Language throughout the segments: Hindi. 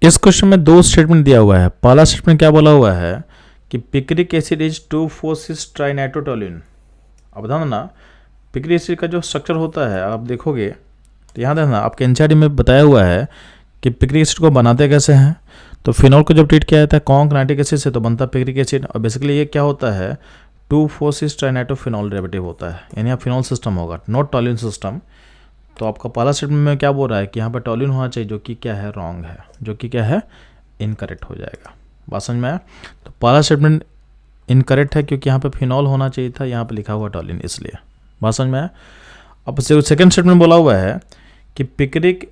इस क्वेश्चन में दो स्टेटमेंट दिया हुआ है। पहला स्टेटमेंट क्या बोला हुआ है कि पिक्रिक एसिड इज 2,4,6 ट्राइनाइट्रोटोल्यून। अब ध्यान देना, पिक्रिक एसिड का जो स्ट्रक्चर होता है आप देखोगे तो यहाँ देखना आपके एनसीईआरटी में बताया हुआ है कि पिक्रिक एसिड को बनाते कैसे हैं। तो फिनॉल को जब ट्रीट किया जाता है कॉन्क नाइट्रिक एसिड से तो बनता पिक्रिक एसिड, और बेसिकली ये क्या होता है 2,4,6 ट्राइनाइट्रोफिनॉल डेरिवेटिव होता है, यानी आप फिनॉल सिस्टम होगा, नॉट टोल्यून सिस्टम। तो आपका पहला स्टेटमेंट में क्या बोल रहा है कि यहाँ पर टोल्यून होना चाहिए, जो कि क्या है रॉन्ग है, जो कि क्या है इनकरेक्ट हो जाएगा। बात समझ में आया? तो पहला स्टेटमेंट इनकरेक्ट है क्योंकि यहाँ पे फिनॉल होना चाहिए था, यहाँ पे लिखा हुआ टोल्यून, इसलिए। बात समझ में आया? अब सेकंड स्टेटमेंट बोला हुआ है कि पिक्रिक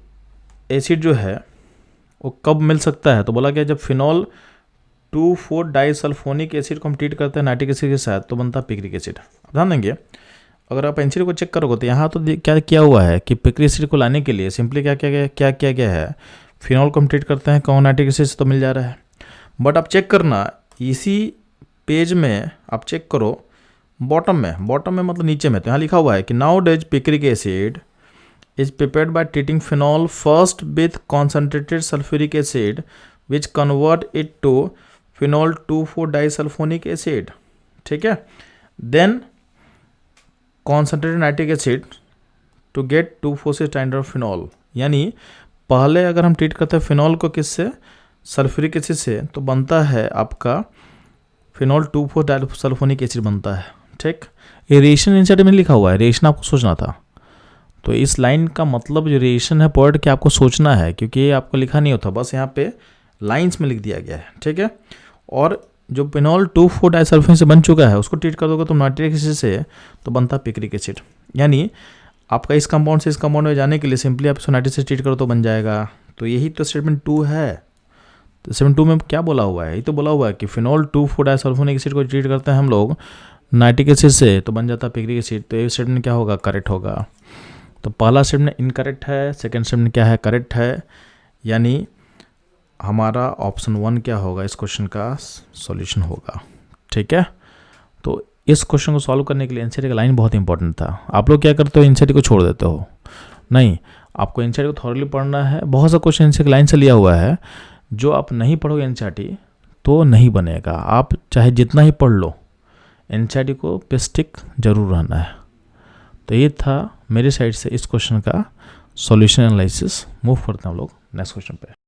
एसिड जो है वो कब मिल सकता है, तो बोला गया जब फिनॉल 2,4-डाइसल्फोनिक एसिड को हम ट्रीट करते हैं नाइट्रिक एसिड के साथ तो बनता है पिक्रिक एसिड। अब ध्यान देंगे, अगर आप एनसीईआरटी को चेक करोगे तो यहाँ तो क्या किया हुआ है कि पिक्रिक एसिड को लाने के लिए सिंपली क्या किया गया है, फिनॉल को हम ट्रीट करते हैं कौन नाइट्रिक एसिड से तो मिल जा रहा है। बट आप चेक करना इसी पेज में, आप चेक करो बॉटम में मतलब नीचे में, तो यहाँ लिखा हुआ है कि now days picric acid is prepared by treating phenol first with concentrated sulfuric acid which convert it to phenol 2,4-disulfonic acid, ठीक है, then concentrated nitric acid to get 2,4,6-triinidrophenol। यानी पहले अगर हम ट्रीट करते हैं फिनॉल को किससे, सल्फ्यूरिक एसिड से, तो बनता है आपका फिनॉल 2,4-डाइसल्फोनिक एसिड बनता है। ठीक, ये रिएक्शन एनसीईआरटी में लिखा हुआ है, रिएक्शन आपको सोचना था। तो इस लाइन का मतलब जो रिएक्शन है पॉइंट के आपको सोचना है, क्योंकि ये आपको लिखा नहीं होता, बस यहाँ पे लाइंस में लिख दिया गया है। ठीक है, और जो फिनॉल 2,4-डाइसल्फोनिक से बन चुका है उसको ट्रीट कर दोगे तो नाइट्रिक एसिड से तो बनता पिक्रिक एसिड। यानी आपका इस कंपाउंड से इस कंपाउंड में जाने के लिए सिंपली आप नाइट्रिक एसिड ट्रीट करो तो बन जाएगा। तो यही तो स्टेटमेंट 2 है। तो स्टेटमेंट 2 में क्या बोला हुआ है, ये तो बोला हुआ है कि फिनॉल 2,4-डाइसल्फोनिक एसिड को ट्रीट करते हैं हम लोग नाइट्रिक एसिड से तो बन जाता पिक्रिक एसिड। तो ये स्टेटमेंट क्या होगा, करेक्ट होगा। तो पहला स्टेटमेंट इनकरेक्ट है, सेकंड स्टेटमेंट क्या है, करेक्ट है, यानी हमारा ऑप्शन 1 क्या होगा इस क्वेश्चन का सॉल्यूशन होगा। ठीक है, तो इस क्वेश्चन को सॉल्व करने के लिए एनसीईआरटी का लाइन बहुत इंपॉर्टेंट था। आप लोग क्या करते हो, एनसीईआरटी को छोड़ देते हो, नहीं, आपको एनसीईआरटी को थॉरली पढ़ना है। बहुत सा क्वेश्चन एनसीईआरटी लाइन से लिया हुआ है, जो आप नहीं पढ़ोगे एनसीईआरटी तो नहीं बनेगा। आप चाहे जितना ही पढ़ लो, एनसीईआरटी को पे स्टिक जरूर रहना है। तो ये था मेरी साइड से इस क्वेश्चन का सॉल्यूशन एनालिसिस। मूव करते हैं हम लोग नेक्स्ट क्वेश्चन पे।